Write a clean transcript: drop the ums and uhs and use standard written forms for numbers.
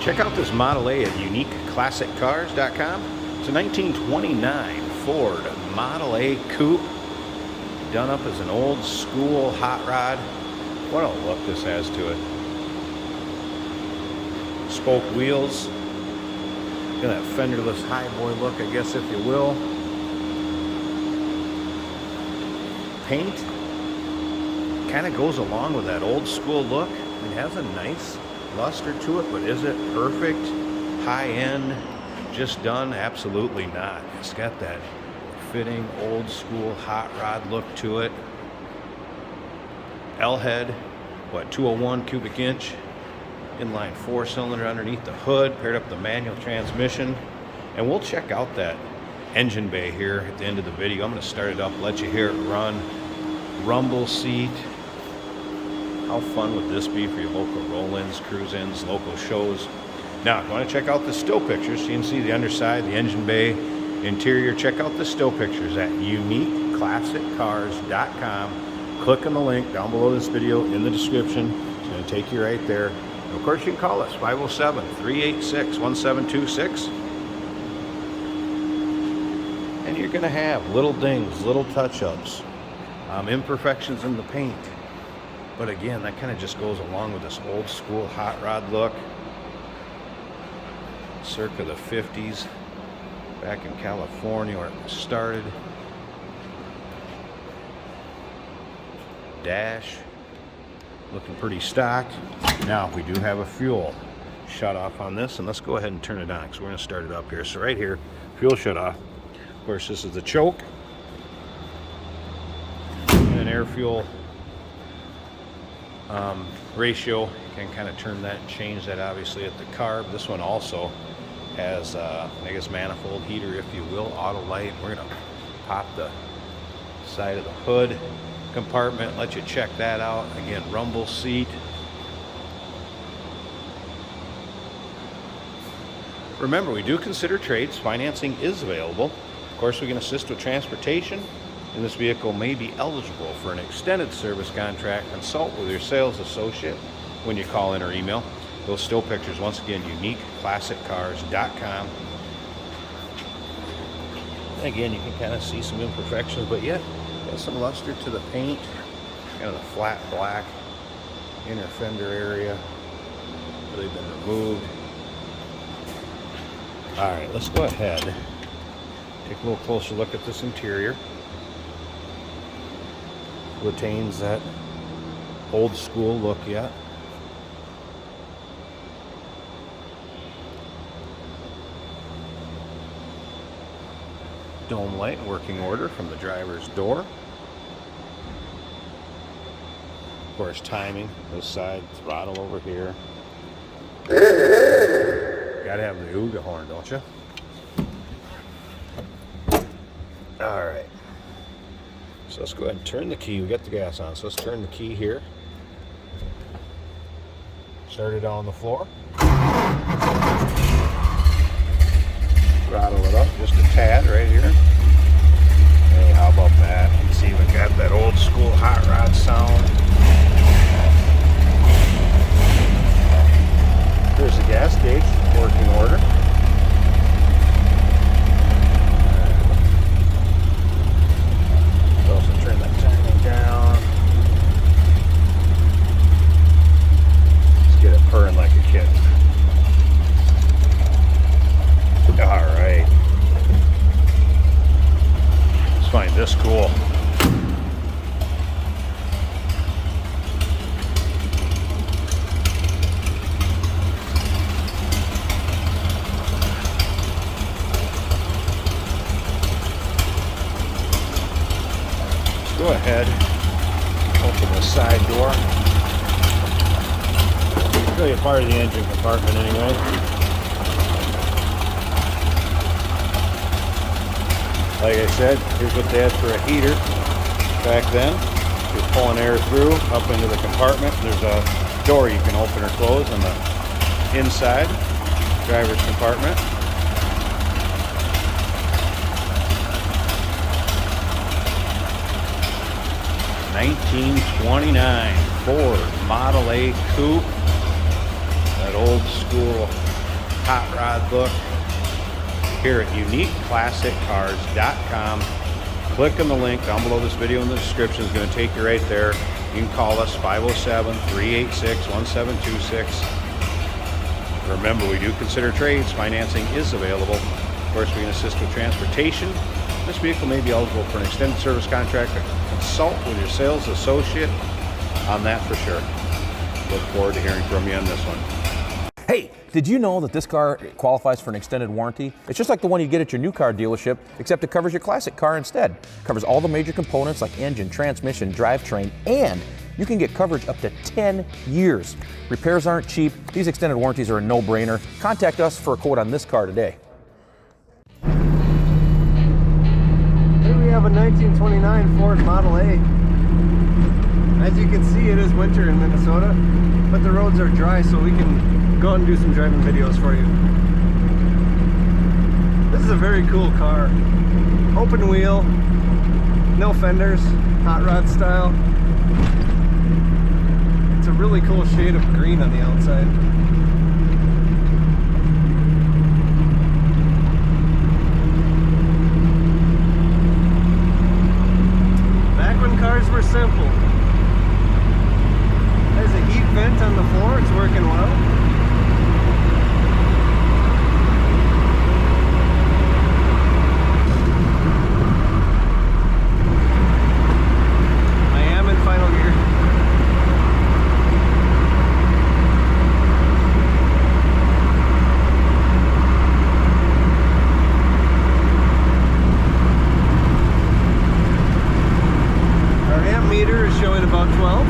Check out this Model A at uniqueclassiccars.com. It's a 1929 Ford Model A Coupe, done up as an old school hot rod. What a look this has to it. Spoke wheels. Got that fenderless highboy look, I guess, if you will. Paint kind of goes along with that old school look. It has a nice luster to it, but is it perfect? High end? Just done? Absolutely not. It's got that fitting old school hot rod look to it. L-head, what, 201 cubic inch, inline 4-cylinder underneath the hood, paired up with the manual transmission. And we'll check out that engine bay here at the end of the video. I'm going to start it up, let you hear it run. Rumble seat. How fun would this be for your local roll-ins, cruise-ins, local shows? Now, if you want to check out the still pictures, so you can see the underside, the engine bay, interior, check out the still pictures at uniqueclassiccars.com. Click on the link down below this video in the description. It's going to take you right there. And of course, you can call us, 507-386-1726. And you're going to have little dings, little touch-ups, imperfections in the paint. But again, that kind of just goes along with this old school hot rod look. Circa the 50s, back in California where it was started. Dash, looking pretty stock. Now, we do have a fuel shut off on this, and let's go ahead and turn it on because we're going to start it up here. So right here, fuel shut off. Of course, this is the choke. And air fuel ratio. You can kind of turn that and change that obviously at the carb. This one also has I guess manifold heater, if you will, auto light. We're going to pop the side of the hood compartment, let you check that out. Again, rumble seat. Remember, we do consider trades. Financing is available. Of course, we can assist with transportation, and this vehicle may be eligible for an extended service contract. Consult with your sales associate when you call in or email. Those still pictures, once again, uniqueclassiccars.com. And again, you can kind of see some imperfections, but yet got some luster to the paint. Kind of the flat black inner fender area where they've been removed. All right, let's go ahead, take a little closer look at this interior. Retains that old school look yet. Dome light in working order from the driver's door. Of course, timing, this side, throttle over here. Gotta have the Ooga horn, don't you? All right. So let's go ahead and turn the key. We got the gas on, so let's turn the key here. Start it on the floor. Throttle it up just a tad right here. Hey, how about that? It's even got that old school hot rod sound. There's the gas gauge, working order. Also turn that timing down. Let's get it purring like a kid. All right. Let's find this cool. Go ahead, open the side door. It's really a part of the engine compartment anyway. Like I said, here's what they had for a heater back then. You're pulling air through, up into the compartment. There's a door you can open or close on the inside, driver's compartment. '29 Ford Model A Coupe. That old school hot rod look here at uniqueclassiccars.com. Click on the link down below this video in the description. It's going to take you right there. You can call us 507-386-1726. Remember, we do consider trades. Financing is available. Of course, we can assist with transportation. This vehicle may be eligible for an extended service contract. Consult with your sales associate on that for sure. Look forward to hearing from you on this one. Hey, did you know that this car qualifies for an extended warranty? It's just like the one you get at your new car dealership, except it covers your classic car instead. It covers all the major components like engine, transmission, drivetrain, and you can get coverage up to 10 years. Repairs aren't cheap. These extended warranties are a no-brainer. Contact us for a quote on this car today. Here we have a 1929 Ford Model A. As you can see, it is winter in Minnesota, but the roads are dry, so we can go out and do some driving videos for you. This is a very cool car. Open wheel, no fenders, hot rod style. It's a really cool shade of green on the outside. Back when cars were simple. There's a heat vent on the floor, it's working well. I am in final gear. Our amp meter is showing about 12.